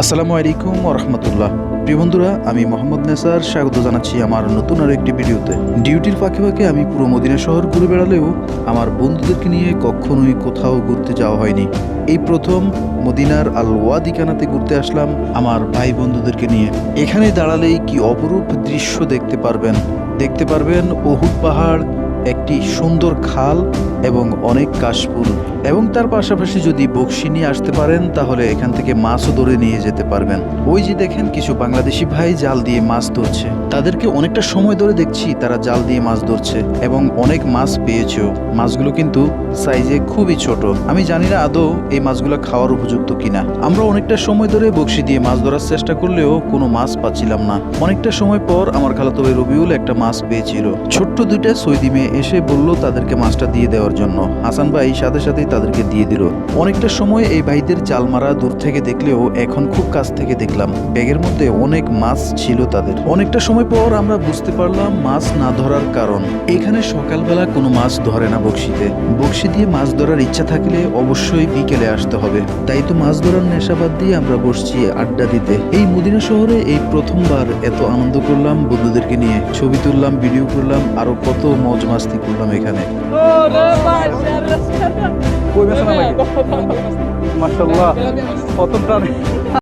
আসসালামু আলাইকুম ওয়া রাহমাতুল্লাহ। প্রিয় বন্ধুরা, আমি মোহাম্মদ নেসার স্বাগত জানাচ্ছি আমার নতুন আর একটি ভিডিওতে। ডিউটির ফাঁকে ফাঁকে আমি পুরো মদিনা শহর ঘুরে বেড়ালেও আমার বন্ধুদেরকে নিয়ে কখনোই কোথাও ঘুরতে যাওয়া হয়নি। এই প্রথম মদিনার আল ওয়াদিখানাতে ঘুরতে আসলাম আমার ভাই বন্ধুদেরকে নিয়ে। এখানে দাঁড়ালেই কি অপরূপ দৃশ্য দেখতে পারবেন উহুদ পাহাড়, একটি সুন্দর খাল এবং অনেক কাশফুল, এবং তার পাশাপাশি যদি বকশি নিয়ে আসতে পারেন তাহলে এখান থেকে মাছও ধরে নিয়ে যেতে পারবেন। ওই যে দেখেন কিছু বাংলাদেশি ভাই জাল দিয়ে মাছ ধরছে, তাদেরকে অনেকটা সময় ধরে দেখছি তারা জাল দিয়ে মাছ ধরছে এবং অনেক মাছ পেয়েছেও। মাছগুলো কিন্তু সাইজে খুবই ছোট। আমি জানি না আদৌ এই মাছগুলো খাওয়ার উপযুক্ত কিনা। আমরা অনেকটা সময় ধরে বকশি দিয়ে মাছ ধরার চেষ্টা করলেও কোনো মাছ পাচ্ছিলাম না। অনেকটা সময় পর আমার খালাতো ভাই রবিউল একটা মাছ পেয়েছিল। ছোট্ট দুইটা সৌদি মেয়ে এসে বলল তাদেরকে মাছটা দিয়ে দেওয়ার জন্য। হাসান ভাই সাথে সাথেই তাদেরকে দিয়ে দিল। অনেকটা সময় এই ভাইদের জাল মারা দূর থেকে দেখলেও এখন খুব কাছ থেকে দেখলাম ব্যাগের মধ্যে অনেক মাছ ছিল তাদের। অনেকটা সময় পর আমরা বুঝতে পারলাম মাছ না ধরার কারণ। এখানে সকালবেলা কোনো মাছ ধরে না বকশিতে। বকশি দিয়ে মাছ ধরার ইচ্ছা থাকলে অবশ্যই বিকেলে আসতে হবে। তাই তো মাছ ধরার নেশাবাদ দিয়ে আমরা বসছি আড্ডা দিতে। এই মদিনা শহরে এই প্রথমবার এত আনন্দ করলাম বন্ধুদেরকে নিয়ে। ছবি তুললাম, ভিডিও করলাম, আরো কত মজ মাস্তি করলাম এখানে। মাশাআল্লাহ কত প্রাণ